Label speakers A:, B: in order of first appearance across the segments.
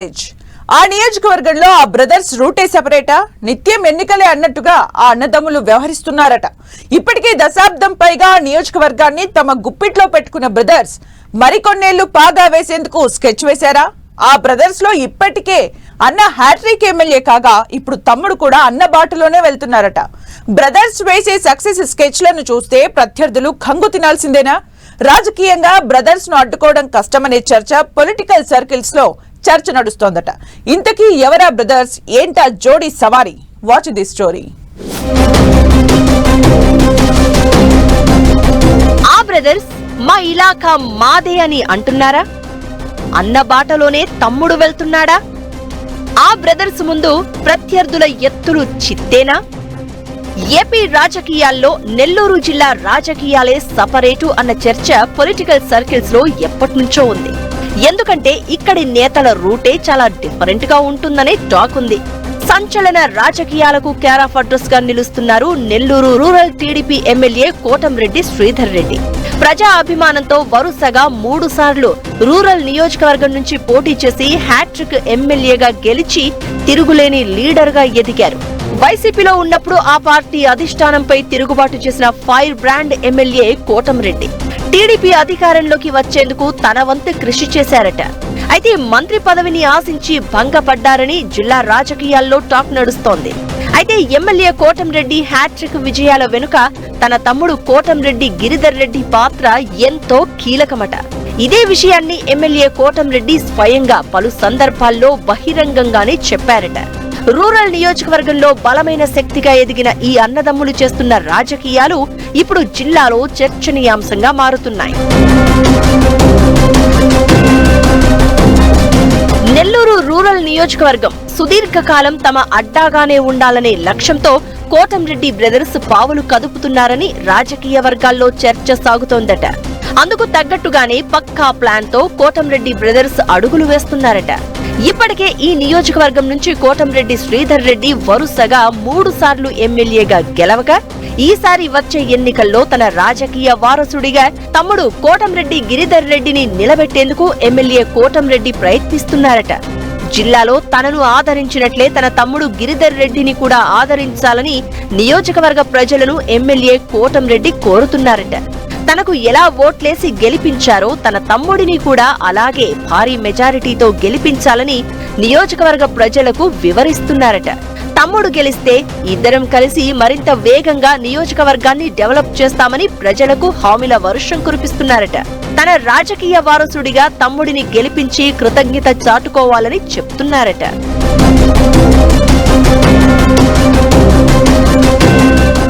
A: ఆ నియోజకవర్గంలో ఆ బ్రదర్స్ రూటే సెపరేటా, నిత్యం ఎన్నికలే అన్నట్టుగా ఆ అన్నదమ్ములు వ్యవహరిస్తున్నారట. ఇప్పటికే దశాబ్దం పైగా ఆ నియోజకవర్గాన్ని తమ గుప్పిట్లో పెట్టుకున్న బ్రదర్స్ మరికొన్నేళ్లు పాగా వేసేందుకు స్కెచ్ వేశారా? ఆ బ్రదర్స్ లో ఇప్పటికే అన్న హ్యాట్రిక్ ఎమ్మెల్యే కాగా ఇప్పుడు తమ్ముడు కూడా అన్న బాటలోనే వెళ్తున్నారట. బ్రదర్స్ వేసే సక్సెస్ స్కెచ్లను చూస్తే ప్రత్యర్థులు కంగు తినాల్సిందేనా? రాజకీయంగా బ్రదర్స్ ను అడ్డుకోవడం కష్టమనే చర్చ పొలిటికల్ సర్కిల్స్ లో చర్చ నడుస్తోందట. ఇంతకీ ఎవరా బ్రదర్స్, ఏంటా జోడీ సవారీ? Watch the story.
B: ఆ బ్రదర్స్ మా ఇలాకా మాదే అని అంటున్నారా? అన్న బాటలోనే తమ్ముడు వెళ్తున్నాడా? ఆ బ్రదర్స్ ముందు ప్రత్యర్థుల ఎత్తులు చిత్తేనా? ఏపీ రాజకీయాల్లో నెల్లూరు జిల్లా రాజకీయాలే సపరేటు అన్న చర్చ పొలిటికల్ సర్కిల్స్ లో ఎప్పటినుంచో ఉంది. ఎందుకంటే ఇక్కడి నేతల రూటే చాలా డిఫరెంట్ గా ఉంటుందనే టాక్ ఉంది. సంచలన రాజకీయాలకు కేర్ ఆఫ్ అడ్రస్ గా నిలుస్తున్నారు Nellore rural TDP MLA Kotamreddy Sridhar Reddy. ప్రజా అభిమానంతో వరుసగా 3 సార్లు రూరల్ నియోజకవర్గం నుంచి పోటీ చేసి హ్యాట్రిక్ ఎమ్మెల్యేగా గెలిచి తిరుగులేని లీడర్ గా ఎదిగారు. వైసీపీలో ఉన్నప్పుడు ఆ పార్టీ అధిష్టానంపై తిరుగుబాటు చేసిన fire brand MLA Kotamreddy TDP అధికారంలోకి వచ్చేందుకు తన వంతు కృషి చేశారట. అయితే మంత్రి పదవిని ఆశించి భంగపడ్డారని జిల్లా రాజకీయాల్లో టాక్ నడుస్తోంది. అయితే ఎమ్మెల్యే కోటంరెడ్డి హ్యాట్రిక్ విజయాల వెనుక తన తమ్ముడు కోటంరెడ్డి గిరిధర్ రెడ్డి పాత్ర ఎంతో కీలకమట. ఇదే విషయాన్ని ఎమ్మెల్యే కోటంరెడ్డి స్వయంగా పలు సందర్భాల్లో బహిరంగంగానే చెప్పారట. రూరల్ నియోజకవర్గంలో బలమైన శక్తిగా ఎదిగిన ఈ అన్నదమ్ములు చేస్తున్న రాజకీయాలు ఇప్పుడు జిల్లాలో చర్చనీయాంశంగా మారుతున్నాయి. నెల్లూరు రూరల్ నియోజకవర్గం సుదీర్ఘకాలం తమ అడ్డాగానే ఉండాలనే లక్ష్యంతో కోటంరెడ్డి బ్రదర్స్ పావులు కదుపుతున్నారని రాజకీయ వర్గాల్లో చర్చ సాగుతోందట. అందుకు తగ్గట్టుగానే పక్కా ప్లాన్ తో కోటంరెడ్డి బ్రదర్స్ అడుగులు వేస్తున్నారట. ఇప్పటికే ఈ నియోజకవర్గం నుంచి కోటంరెడ్డి శ్రీధర్ రెడ్డి వరుసగా 3 సార్లు ఎమ్మెల్యేగా గెలవగా ఈసారి వచ్చే ఎన్నికల్లో తన రాజకీయ వారసుడిగా తమ్ముడు కోటంరెడ్డి గిరిధర్ రెడ్డిని నిలబెట్టేందుకు ఎమ్మెల్యే కోటంరెడ్డి ప్రయత్నిస్తున్నారట. జిల్లాలో తనను ఆదరించినట్లే తన తమ్ముడు గిరిధర్ రెడ్డిని కూడా ఆదరించాలని నియోజకవర్గ ప్రజలను ఎమ్మెల్యే కోటంరెడ్డి కోరుతున్నారట. తనకు ఎలా ఓట్లేసి గెలిపించారో తన తమ్ముడిని కూడా అలాగే భారీ మెజారిటీతో గెలిపించాలని నియోజకవర్గ ప్రజలకు వివరిస్తున్నారట. తమ్ముడు గెలిస్తే ఇద్దరం కలిసి మరింత వేగంగా నియోజకవర్గాన్ని డెవలప్ చేస్తామని ప్రజలకు హామీల వర్షం కురిపిస్తున్నారట. తన రాజకీయ వారసుడిగా తమ్ముడిని గెలిపించి కృతజ్ఞత చాటుకోవాలని చెప్తున్నారట.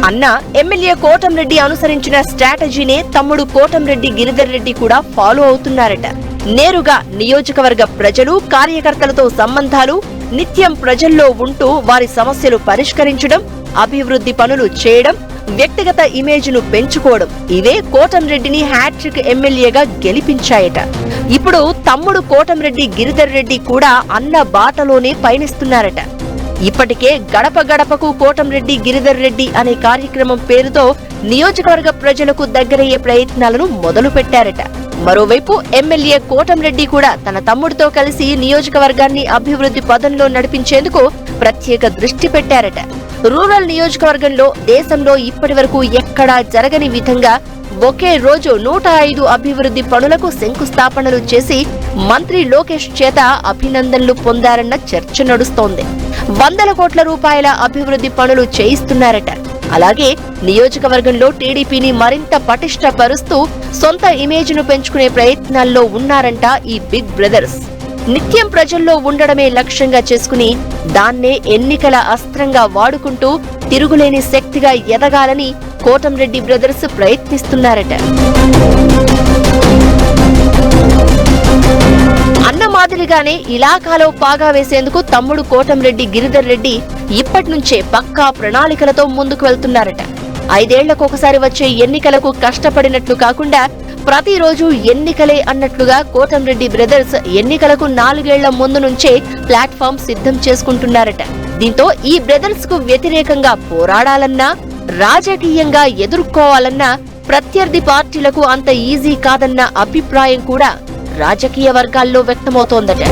B: అన్న ఎమ్మెల్యే కోటంరెడ్డి అనుసరించిన స్ట్రాటజీనే తమ్ముడు కోటంరెడ్డి గిరిధర్ రెడ్డి కూడా ఫాలో అవుతున్నారట. నేరుగా నియోజకవర్గ ప్రజలు కార్యకర్తలతో సంబంధాలు, నిత్యం ప్రజల్లో ఉంటూ వారి సమస్యలు పరిష్కరించడం, అభివృద్ధి పనులు చేయడం, వ్యక్తిగత ఇమేజ్ను పెంచుకోవడం ఇవే కోటంరెడ్డిని హ్యాట్రిక్ ఎమ్మెల్యేగా గెలిపించాయట. ఇప్పుడు తమ్ముడు కోటంరెడ్డి గిరిధర్ రెడ్డి కూడా అన్న బాటలోనే పయనిస్తున్నారట. ఇప్పటికే గడప గడపకు కోటంరెడ్డి గిరిధర్ రెడ్డి అనే కార్యక్రమం పేరుతో నియోజకవర్గ ప్రజలకు దగ్గరయ్యే ప్రయత్నాలను మొదలు పెట్టారట. మరోవైపు ఎమ్మెల్యే కోటంరెడ్డి కూడా తన తమ్ముడితో కలిసి నియోజకవర్గాన్ని అభివృద్ధి పదంలో నడిపించేందుకు ప్రత్యేక దృష్టి పెట్టారట. రూరల్ నియోజకవర్గంలో దేశంలో ఇప్పటి వరకు ఎక్కడా జరగని విధంగా ఒకే రోజు 105 అభివృద్ధి పనులకు శంకుస్థాపనలు చేసి మంత్రి లోకేష్ చేత అభినందనలు పొందారన్న చర్చ నడుస్తోంది. 100 కోట్ల రూపాయల అభివృద్ధి పనులు చేయిస్తున్నారట. అలాగే నియోజకవర్గంలో టీడీపీని మరింత పటిష్టపరుస్తూ సొంత ఇమేజ్ను పెంచుకునే ప్రయత్నాల్లో ఉన్నారంట ఈ బిగ్ బ్రదర్స్. నిత్యం ప్రజల్లో ఉండడమే లక్ష్యంగా చేసుకుని దాన్నే ఎన్నికల అస్త్రంగా వాడుకుంటూ తిరుగులేని శక్తిగా ఎదగాలని కోటంరెడ్డి బ్రదర్స్ ప్రయత్నిస్తున్నారట. అన్న మాదిరిగానే ఇలాకాలో పాగా వేసేందుకు తమ్ముడు కోటంరెడ్డి గిరిధర్ రెడ్డి ఇప్పటినుంచే పక్కా ప్రణాళికలతో ముందుకు వెళ్తున్నారట. 5 ఏళ్లకొకసారి వచ్చే ఎన్నికలకు కష్టపడినట్లు కాకుండా ప్రతిరోజు ఎన్నికలే అన్నట్లుగా కోటంరెడ్డి బ్రదర్స్ ఎన్నికలకు 4 ఏళ్ల ముందు నుంచే ప్లాట్ఫామ్ సిద్ధం చేసుకుంటున్నారట. దీంతో ఈ బ్రదర్స్ కు వ్యతిరేకంగా పోరాడాలన్నా, రాజకీయంగా ఎదుర్కోవాలన్నా ప్రత్యర్థి పార్టీలకు అంత ఈజీ కాదన్న అభిప్రాయం కూడా రాజకీయ వర్గాల్లో వ్యక్తమవుతోందట.